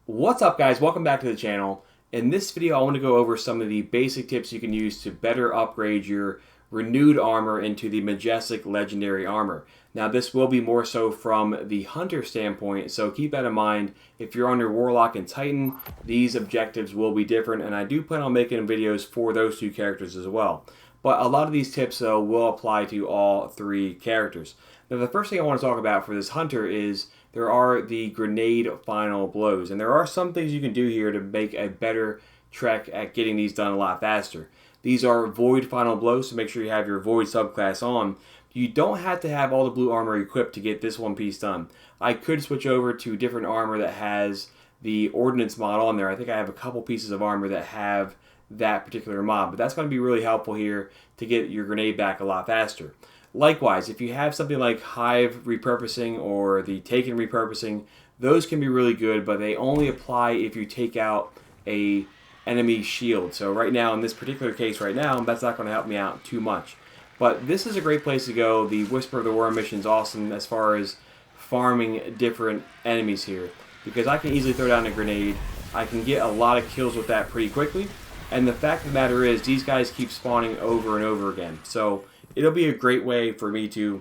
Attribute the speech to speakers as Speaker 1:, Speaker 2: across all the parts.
Speaker 1: What's up, guys? Welcome back to the channel. In this video I want to go over some of the basic tips you can use to better upgrade your renewed armor into the majestic legendary armor. Now this will be more so from the hunter standpoint, so keep that in mind. If you're on your warlock and titan, these objectives will be different, and I do plan on making videos for those two characters as well. But a lot of these tips though will apply to all three characters. Now the first thing I want to talk about for this hunter is there are the grenade final blows, and there are some things you can do here to make a better trek at getting these done a lot faster. These are void final blows, so make sure you have your void subclass on. You don't have to have all the blue armor equipped to get this one piece done. I could switch over to different armor that has the ordnance mod on there. I think I have a couple pieces of armor that have that particular mod, but that's going to be really helpful here to get your grenade back a lot faster. Likewise, if you have something like Hive repurposing or the Taken repurposing, those can be really good, but they only apply if you take out a enemy shield. So right now, in this particular case right now, that's not going to help me out too much. But this is a great place to go. The Whisper of the Worm mission is awesome as far as farming different enemies here, because I can easily throw down a grenade. I can get a lot of kills with that pretty quickly. And the fact of the matter is, these guys keep spawning over and over again. So it'll be a great way for me to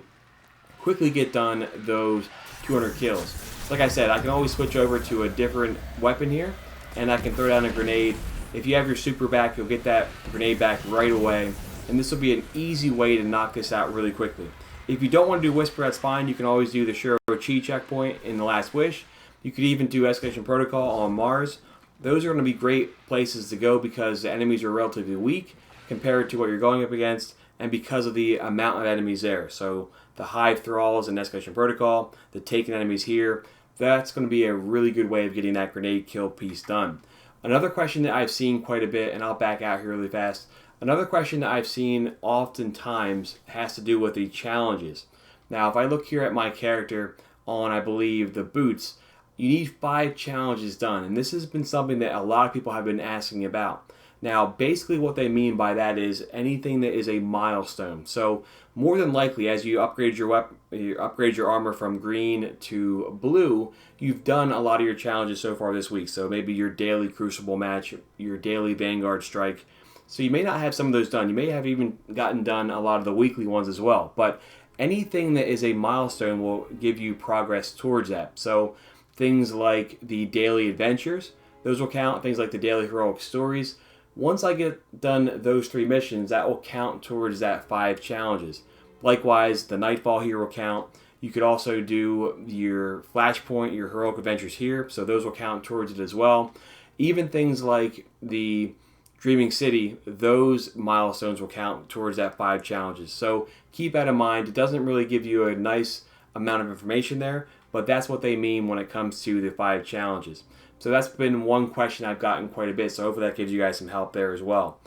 Speaker 1: quickly get done those 200 kills. Like I said, I can always switch over to a different weapon here, and I can throw down a grenade. If you have your super back, you'll get that grenade back right away, and this will be an easy way to knock this out really quickly. If you don't want to do Whisper, that's fine. You can always do the Shiro Chi checkpoint in the Last Wish. You could even do Escalation Protocol on Mars. Those are going to be great places to go because the enemies are relatively weak compared to what you're going up against, and because of the amount of enemies there. So the Hive Thralls and Escalation Protocol, the Taken enemies here, that's going to be a really good way of getting that grenade kill piece done. Another question that I've seen quite a bit, and I'll back out here really fast, another question that I've seen oftentimes has to do with the challenges. Now if I look here at my character on, I believe, the boots, you need 5 challenges done, and this has been something that a lot of people have been asking about. Now, basically what they mean by that is anything that is a milestone. So, more than likely, as you upgrade your armor from green to blue, you've done a lot of your challenges so far this week. So maybe your daily Crucible match, your daily Vanguard strike. So you may not have some of those done. You may have even gotten done a lot of the weekly ones as well. But anything that is a milestone will give you progress towards that. So things like the daily adventures, those will count. Things like the daily heroic stories. Once I get done those 3 missions, that will count towards that 5 challenges. Likewise, the Nightfall here will count. You could also do your Flashpoint, your heroic adventures here, so those will count towards it as well. Even things like the Dreaming City, those milestones will count towards that 5 challenges. So keep that in mind. It doesn't really give you a nice amount of information there, but that's what they mean when it comes to the 5 challenges. So that's been one question I've gotten quite a bit, so hopefully that gives you guys some help there as well.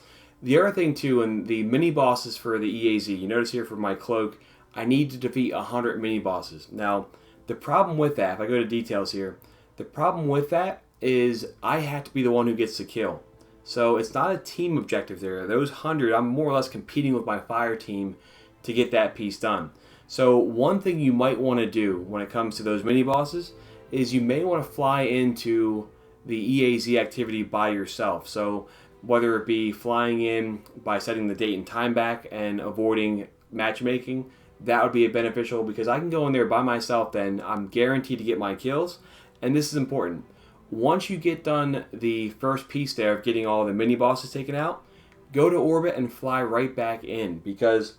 Speaker 1: The other thing too, in the mini bosses for the EAZ, you notice here for my cloak, I need to defeat 100 mini bosses. Now, the problem with that, if I go to details here, the problem with that is I have to be the one who gets the kill. So it's not a team objective there. Those 100, I'm more or less competing with my fire team to get that piece done. So one thing you might want to do when it comes to those mini bosses is you may want to fly into the EAZ activity by yourself. So whether it be flying in by setting the date and time back and avoiding matchmaking, that would be beneficial because I can go in there by myself, then I'm guaranteed to get my kills. And this is important. Once you get done the first piece there of getting all the mini bosses taken out, go to orbit and fly right back in, because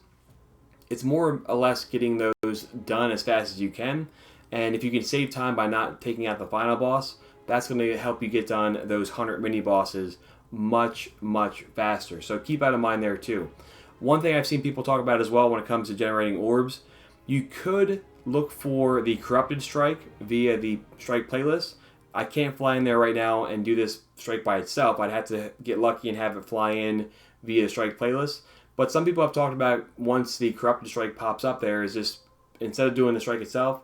Speaker 1: it's more or less getting those done as fast as you can. And if you can save time by not taking out the final boss, that's going to help you get done those 100 mini bosses much, much faster. So keep that in mind there too. One thing I've seen people talk about as well when it comes to generating orbs, you could look for the Corrupted Strike via the Strike playlist. I can't fly in there right now and do this strike by itself. I'd have to get lucky and have it fly in via the Strike playlist. But some people have talked about, once the Corrupted Strike pops up there, is just, instead of doing the strike itself,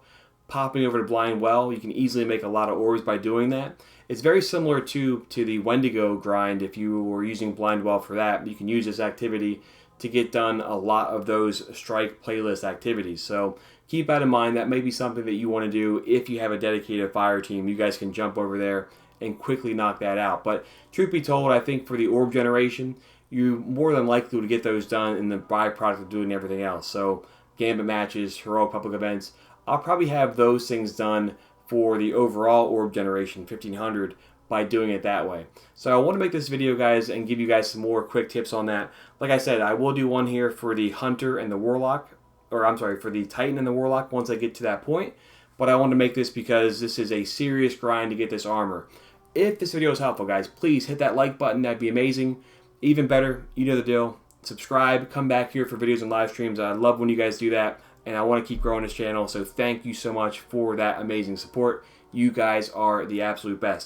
Speaker 1: popping over to Blind Well. You can easily make a lot of orbs by doing that. It's very similar to the Wendigo grind. If you were using Blind Well for that, you can use this activity to get done a lot of those strike playlist activities. So keep that in mind. That may be something that you want to do if you have a dedicated fire team. You guys can jump over there and quickly knock that out. But truth be told, I think for the orb generation, you're more than likely to get those done in the byproduct of doing everything else. So Gambit matches, heroic public events, I'll probably have those things done for the overall orb generation, 1500, by doing it that way. So I want to make this video, guys, and give you guys some more quick tips on that. Like I said, I will do one here for the Hunter and the Warlock, or I'm sorry, for the Titan and the Warlock once I get to that point. But I want to make this because this is a serious grind to get this armor. If this video is helpful, guys, please hit that like button. That'd be amazing. Even better, you know the deal. Subscribe, come back here for videos and live streams. I love when you guys do that, and I want to keep growing this channel. So thank you so much for that amazing support. You guys are the absolute best.